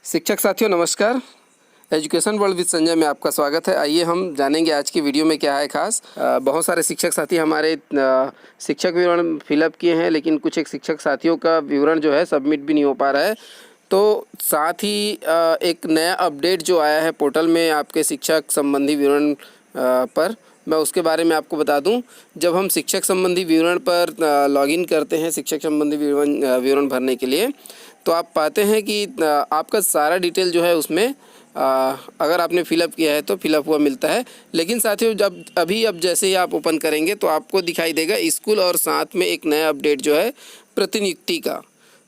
शिक्षक साथियों नमस्कार। एजुकेशन वर्ल्ड विद संजय में आपका स्वागत है। आइए हम जानेंगे आज की वीडियो में क्या है खास। बहुत सारे शिक्षक साथी हमारे शिक्षक विवरण फिलअप किए हैं, लेकिन कुछ एक शिक्षक साथियों का विवरण जो है सबमिट भी नहीं हो पा रहा है। तो साथ ही एक नया अपडेट जो आया है पोर्टल में आपके शिक्षक संबंधी विवरण पर, मैं उसके बारे में आपको बता दूं। जब हम शिक्षक संबंधी विवरण पर लॉगिन करते हैं शिक्षक संबंधी विवरण भरने के लिए, तो आप पाते हैं कि आपका सारा डिटेल जो है उसमें अगर आपने फिलअप किया है तो फिलअप हुआ मिलता है। लेकिन साथियों अब जैसे ही आप ओपन करेंगे तो आपको दिखाई देगा स्कूल और साथ में एक नया अपडेट जो है प्रतिनियुक्ति का।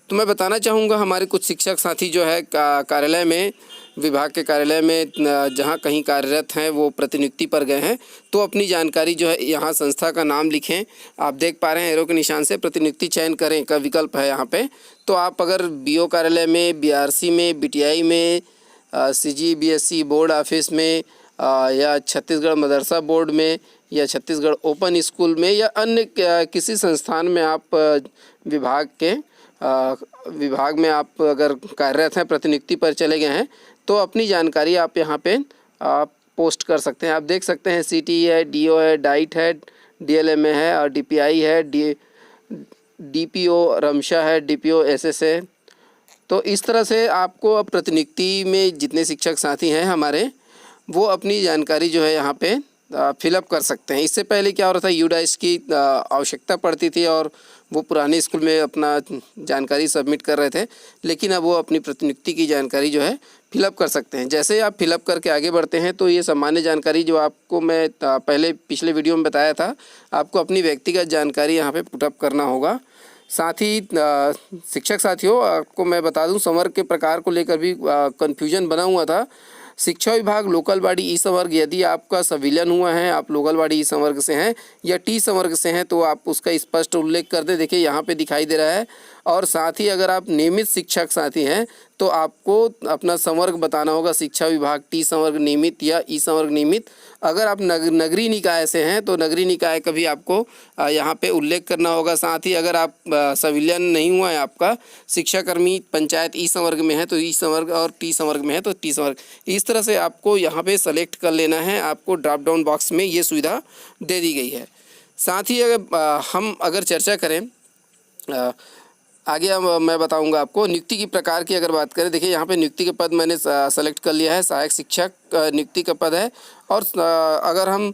तो मैं बताना चाहूँगा हमारे कुछ शिक्षक साथी जो है कार्यालय में, विभाग के कार्यालय में जहाँ कहीं कार्यरत हैं वो प्रतिनियुक्ति पर गए हैं, तो अपनी जानकारी जो है यहाँ संस्था का नाम लिखें। आप देख पा रहे हैं एरो के निशान से प्रतिनियुक्ति चयन करें का विकल्प है यहाँ पे। तो आप अगर बीओ कार्यालय में, बीआरसी में, बीटीआई में, सीजीबीएसई बोर्ड ऑफिस में या छत्तीसगढ़ मदरसा बोर्ड में या छत्तीसगढ़ ओपन स्कूल में या अन्य किसी संस्थान में आप विभाग में आप अगर कार्यरत हैं, प्रतिनियुक्ति पर चले गए हैं, तो अपनी जानकारी आप यहाँ पे पोस्ट कर सकते हैं। आप देख सकते हैं सीटीई है, डीओ है, डाइट है, डीएलएमए है और डीपीआई है, डीपीओ रमशा है, डीपीओ एसएस है। तो इस तरह से आपको अब प्रतिनियुक्ति में जितने शिक्षक साथी हैं हमारे, वो अपनी जानकारी जो है यहाँ पे फिलअप कर सकते हैं। इससे पहले क्या हो रहा था, यूडाइस की आवश्यकता पड़ती थी और वो पुराने स्कूल में अपना जानकारी सबमिट कर रहे थे, लेकिन अब वो अपनी प्रतिनियुक्ति की जानकारी जो है फिलअप कर सकते हैं। जैसे आप फिलअप करके आगे बढ़ते हैं तो ये सामान्य जानकारी जो आपको मैं पहले पिछले वीडियो में बताया था, आपको अपनी व्यक्तिगत जानकारी यहाँ पे पुटअप करना होगा। साथ ही शिक्षक साथियों आपको मैं बता दूं, संवर्ग के प्रकार को लेकर भी कन्फ्यूजन बना हुआ था। शिक्षा विभाग लोकल बॉडी ई संवर्ग, यदि आपका संविलियन हुआ है, आप लोकल बॉडी ई संवर्ग से हैं या टी संवर्ग से हैं, तो आप उसका स्पष्ट उल्लेख कर दें। देखिए यहाँ पे दिखाई दे रहा है। और साथ ही अगर आप नियमित शिक्षक साथी हैं तो आपको अपना संवर्ग बताना होगा, शिक्षा विभाग टी संवर्ग नियमित या ई संवर्ग नियमित। अगर आप नगरीय निकाय से हैं तो नगरीय निकाय का भी आपको यहाँ पे उल्लेख करना होगा। साथ ही अगर आप संविलियन नहीं हुआ है, आपका शिक्षाकर्मी पंचायत ई संवर्ग में है तो ई संवर्ग और टी संवर्ग में है तो टी संवर्ग। इस तरह से आपको यहाँ पे सेलेक्ट कर लेना है। आपको ड्रॉप डाउन बॉक्स में ये सुविधा दे दी गई है। साथ ही हम अगर चर्चा करें आगे, मैं बताऊंगा आपको नियुक्ति की प्रकार की अगर बात करें। देखिए यहाँ पे नियुक्ति के पद मैंने सेलेक्ट कर लिया है, सहायक शिक्षक नियुक्ति का पद है। और अगर हम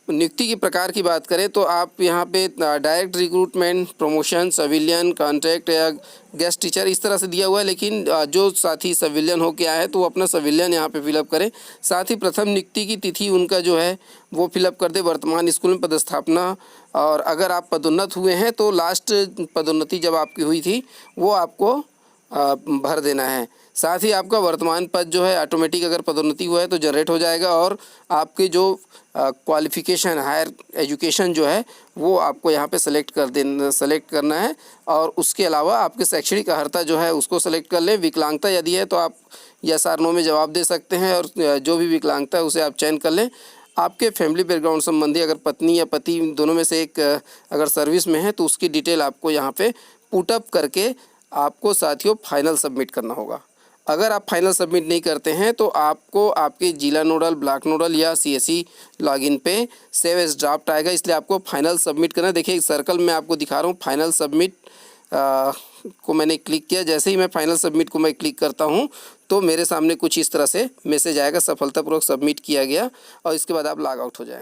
नियुक्ति की प्रकार की बात करें तो आप यहाँ पे direct recruitment, promotion, civilian, contract या गेस्ट टीचर इस तरह से दिया हुआ है। लेकिन जो साथी सिविलियन हो के आए हैं तो वो अपना सिविलियन यहाँ पे फिलअप करें। साथ ही प्रथम नियुक्ति की तिथि उनका जो है वो फिलअप कर दे, वर्तमान स्कूल में पदस्थापना, और अगर आप पदोन्नत हुए हैं तो लास्ट पदोन्नति जब आपकी हुई थी वो आपको भर देना है। साथ ही आपका वर्तमान पद जो है ऑटोमेटिक अगर पदोन्नति हुआ है तो जनरेट हो जाएगा, और आपके जो क्वालिफ़िकेशन हायर एजुकेशन जो है वो आपको यहाँ पे सेलेक्ट करना है। और उसके अलावा आपके शैक्षणिक अर्हता जो है उसको सेलेक्ट कर लें। विकलांगता यदि है तो आप यस और नो में जवाब दे सकते हैं, और जो भी विकलांगता है उसे आप चयन कर लें। आपके फैमिली बैकग्राउंड संबंधी अगर पत्नी या पति दोनों में से एक अगर सर्विस में है तो उसकी डिटेल आपको यहाँ पे पुटअप करके आपको साथियों फाइनल सबमिट करना होगा। अगर आप फाइनल सबमिट नहीं करते हैं तो आपको आपके जिला नोडल, ब्लॉक नोडल या सीएससी लॉगिन पे सेव एज ड्राफ्ट आएगा, इसलिए आपको फाइनल सबमिट करना है। देखिए इस सर्कल में आपको दिखा रहा हूँ फाइनल सबमिट को मैंने क्लिक किया। जैसे ही मैं फाइनल सबमिट को मैं क्लिक करता हूँ तो मेरे सामने कुछ इस तरह से मैसेज आएगा, सफलतापूर्वक सबमिट किया गया, और इसके बाद आप लॉग आउट हो जाएंगे।